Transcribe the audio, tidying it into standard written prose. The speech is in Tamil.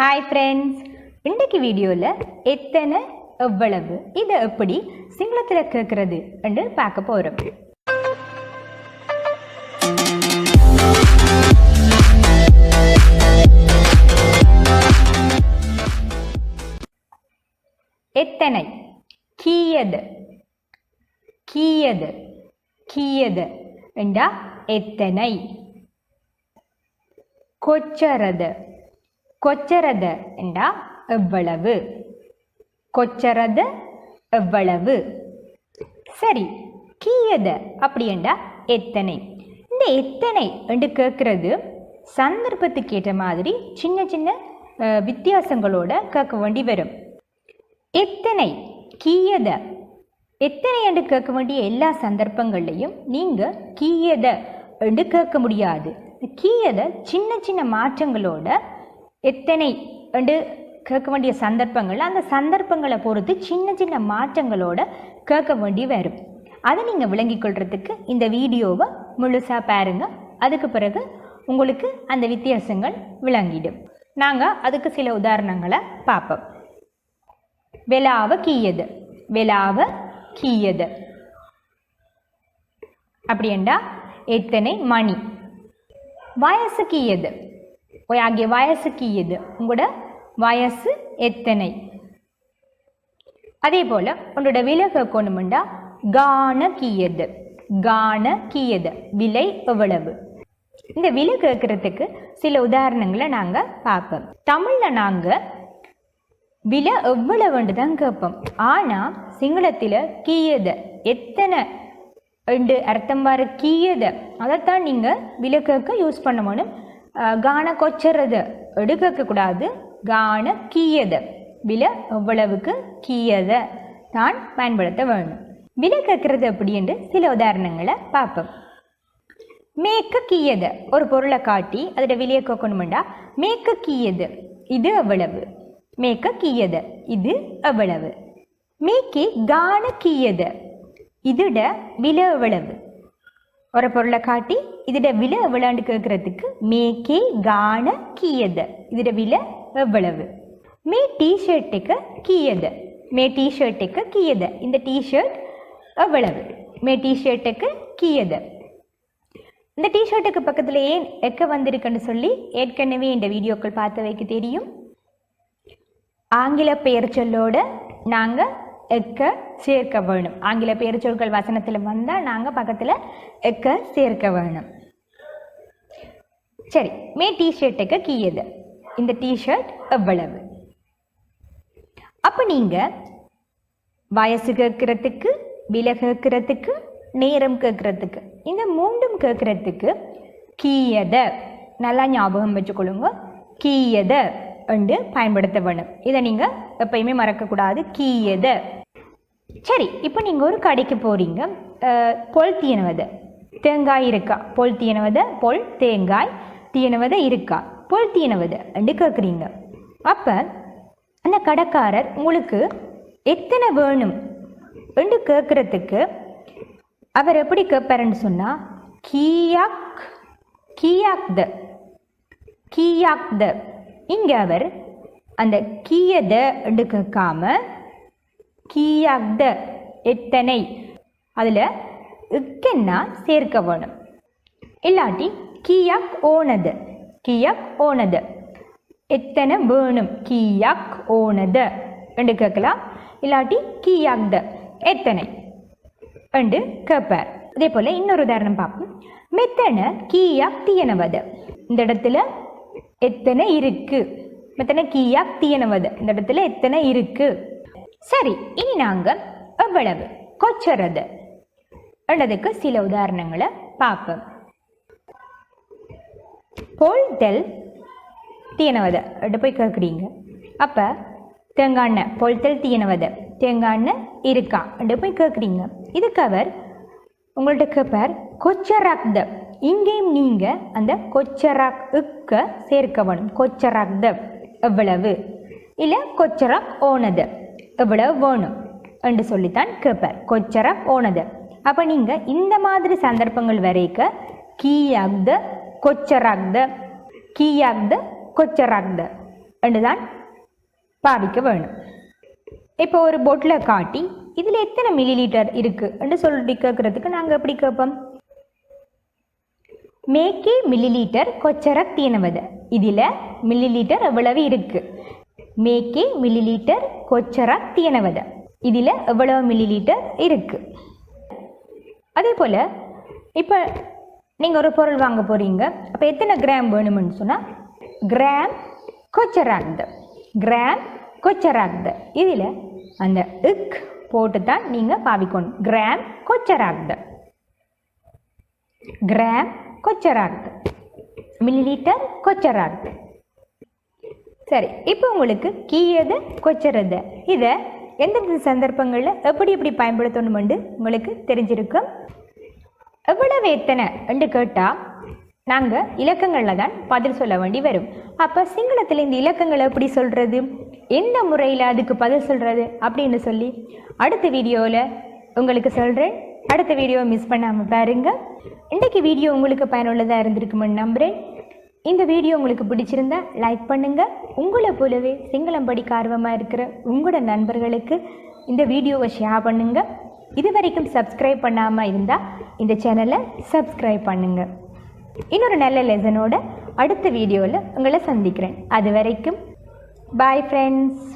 ஹாய் ஃப்ரெண்ட்ஸ், இன்றைக்கு வீடியோவில் எத்தனை எவ்வளவு இதை எப்படி சிங்களத்தில் கேட்குறது என்று பார்க்க போகிறோம். எத்தனை கீயது கீயது கீயது என்றா எத்தனை. கொச்சரது கொச்சரது என்றா எவ்வளவு. கொச்சரது எவ்வளவு. சரி, கீயது அப்படி என்றா எத்தனை. இந்த எத்தனை என்று கேட்கறது சந்தர்ப்பத்துக்கு ஏற்ற மாதிரி சின்ன சின்ன வித்தியாசங்களோட கேட்க வேண்டி வரும். எத்தனை கீயத எத்தனை என்று கேட்க வேண்டிய எல்லா சந்தர்ப்பங்கள்லையும் நீங்கள் கீயத என்று கேட்க முடியாது. கீயத சின்ன சின்ன மாற்றங்களோட எத்தனை என்று கேட்க வேண்டிய சந்தர்ப்பங்கள், அந்த சந்தர்ப்பங்களை பொறுத்து சின்ன சின்ன மாற்றங்களோட கேட்க வேண்டி வரும். அதை நீங்கள் விளங்கிக் கொள்றதுக்கு இந்த வீடியோவை முழுசாக பாருங்கள். அதுக்கு பிறகு உங்களுக்கு அந்த வித்தியாசங்கள் விளங்கிடும். நாங்கள் அதுக்கு சில உதாரணங்களை பார்ப்போம். வெலாவ கீயது வெலாவ கீயது அப்படி என்றா எத்தனை மணி. வயசு கீயது ஆகிய வயசு கீயது, உங்களோட வயசு எத்தனை. அதே போல உங்களோட விலை கேட்கணும்டா கான கீயது கான கீயது விலை எவ்வளவு. இந்த விலை கேட்கறதுக்கு சில உதாரணங்களை நாங்கள் பார்ப்போம். தமிழில் நாங்கள் விலை எவ்வளவுண்டு தான் கேட்போம். ஆனால் சிங்களத்தில் கீயது எத்தனை ரெண்டு அர்த்தம் வர கீயது அதைத்தான் நீங்கள் விலை கேட்க யூஸ் பண்ணணும். கான கொச்சறது எடுக்கக்கூடாது. கான கீயது விலை எவ்வளவுக்கு கீயதை தான் பயன்படுத்த வேணும். விலை கேட்கறது அப்படி என்று சில உதாரணங்களை பார்ப்போம். மேக்க கீயது ஒரு பொருளை காட்டி அதோட விலையை கேட்கணுமெண்டா மேக்க கீயது இது எவ்வளவு. மேக்க கீயது இது எவ்வளவு. மேக்கே கான கீயது இதோட விலை எவ்வளவு. ஒரு பொருளை காட்டி இதோட விலை எவ்வளோன்னு கேட்கறதுக்கு மேக்கே கான கீயது இதோட விலை எவ்வளவு. மே டிஷர்ட்டுக்கு கீயது மே டிஷர்ட்டுக்கு கீயது இந்த டிஷர்ட் எவ்வளவு. மே டிஷர்ட்டுக்கு கீயது. இந்த டிஷர்ட்டுக்கு பக்கத்தில் ஏன் எக்க வந்திருக்குன்னு சொல்லி ஏற்கனவே இந்த வீடியோக்கள் பார்த்து வைக்க தெரியும். ஆங்கில பெயர் சொல்லோட நாங்கள் எக்க சேர்க்க வேணும். ஆங்கில பெயர் சொற்கள் வசனத்தில் வந்தால் நாங்கள் பக்கத்தில் எக்க சேர்க்க வேணும். சரி, மே டிஷர்ட்டுக்கு கீயது இந்த டிஷர்ட் எவ்வளவு. அப்போ நீங்கள் வயசு கேட்கறதுக்கு, விலை கேட்கறதுக்கு, நேரம் கேட்கறதுக்கு, இந்த மூன்றும் கேட்கறதுக்கு கீயத நல்லா ஞாபகம் வச்சுக்கொள்ளுங்க. கீயத என்று பயன்படுத்த வேணும். இதை நீங்கள் எப்பயுமே மறக்கக்கூடாது. கீயத. சரி, இப்போ நீங்கள் ஒரு கடைக்கு போகிறீங்க. பொல் தீயனவதை தேங்காய் இருக்கா. பொல் தீயனவதை பொல் தேங்காய் தீயனவதை இருக்கா. பொல் தீயனவதை என்று கேட்குறீங்க. அப்போ அந்த கடைக்காரர் உங்களுக்கு எத்தனை வேணும் என்று கேட்குறதுக்கு அவர் எப்படி கேட்பாருன்னு சொன்னால் கீயாக் கீயாக்த கீயாக்த. இங்கே அவர் அந்த கீயத என்று கேட்காம கீயாக்த எத்தனை அதில் இக்கென்னா சேர்க்க வேணும். இல்லாட்டி கீயாக் ஓனது கீயாக் ஓனது எத்தனை வேணும். கீயாக் ஓனது என்று கேட்கலாம். இல்லாட்டி கீயாக்த எத்தனை என்று கேட்பார். அதே போல் இன்னொரு உதாரணம் பார்ப்போம். மெத்தனை கீயாக் தீயனவது இந்த இடத்துல எத்தனை இருக்கு. மெத்தனை கீயாக் தீயனவது இந்த இடத்துல எத்தனை இருக்கு. சரி, இனி நாங்கள் எவ்வளவு கொச்சறது என்றதுக்கு சில உதாரணங்களை பார்ப்போம். பொல்தல் தீயனவதை எடுத்து போய் கேட்குறீங்க. அப்போ தேங்காய் பொல்தல் தீயனவதை தேங்காய் இருக்கா எடுத்து போய் கேட்குறீங்க. இதுக்கு அவர் உங்கள்கிட்ட கேட்பார் கொச்சராக்த. இங்கேயும் நீங்கள் அந்த கொச்சராக் இக்க சேர்க்க வேணும். கொச்சராக்த எவ்வளவு இல்லை கொச்சராக் ஓனது எவ்வளவு வேணும் என்று சொல்லித்தான் கேட்பார். கொச்சராக் ஓனது. அப்போ நீங்கள் இந்த மாதிரி சந்தர்ப்பங்கள் வரைக்க கீயாக்த கொச்சராக்த கீயாக்த கொச்சராக்த என்று தான் பாவிக்க வேணும். இப்போ ஒரு பொட்டில் காட்டி இதில் எத்தனை மில்லி லிட்டர் இருக்குது என்று சொல்லி கேட்குறதுக்கு நாங்கள் எப்படி கேட்போம்? மேக்கே மில்லி லிட்டர் கொச்சரக் தீனவது. இதில் மில்லி லிட்டர் எவ்வளவு இருக்குது? மேக்கே மில்லி லிட்டர் கொச்சரக் தீனவது. இதில் எவ்வளவு மில்லி லிட்டர் இருக்குது? அதே போல் இப்போ நீங்கள் ஒரு பொருள் வாங்க போகிறீங்க. அப்போ எத்தனை கிராம் வேணும்னு சொன்னால் கிராம் கொச்சராக்து, கிராம் கொச்சராக்து. இதில் அந்த இக் போட்டு தான் நீங்கள் பாவிக்கணும். கிராம் கொச்சராக்து, கிராம் கொச்சராக்து, மில்லி லிட்டர் கொச்சராக்து. சரி, இப்போ உங்களுக்கு கீயது கொச்சரது இதை எந்தெந்த சந்தர்ப்பங்களில் எப்படி எப்படி பயன்படுத்தணுமெண்டு உங்களுக்கு தெரிஞ்சிருக்கும். எவ்வளவு எத்தனை என்று கேட்டால் நாங்கள் இலக்கங்களில் தான் பதில் சொல்ல வேண்டி வரும். அப்போ சிங்களத்தில் இந்த இலக்கங்களை எப்படி சொல்கிறது, எந்த முறையில் அதுக்கு பதில் சொல்கிறது அப்படின்னு சொல்லி அடுத்த வீடியோவில் உங்களுக்கு சொல்கிறேன். அடுத்த வீடியோவை மிஸ் பண்ணாமல் பாருங்கள். இன்றைக்கு வீடியோ உங்களுக்கு பயனுள்ளதாக இருந்திருக்குமென்னு நம்புகிறேன். இந்த வீடியோ உங்களுக்கு பிடிச்சிருந்தா லைக் பண்ணுங்கள். உங்களை போலவே சிங்களம் படிக்க ஆர்வமாக இருக்கிற உங்களோட நண்பர்களுக்கு இந்த வீடியோவை ஷேர் பண்ணுங்கள். இது வரைக்கும் சப்ஸ்கிரைப் பண்ணாமல் இருந்தால் இந்த சேனலை சப்ஸ்கிரைப் பண்ணுங்கள். இன்னொரு நல்ல லெசனோட அடுத்த வீடியோவில் உங்களை சந்திக்கிறேன். அது வரைக்கும் பாய் ஃப்ரெண்ட்ஸ்.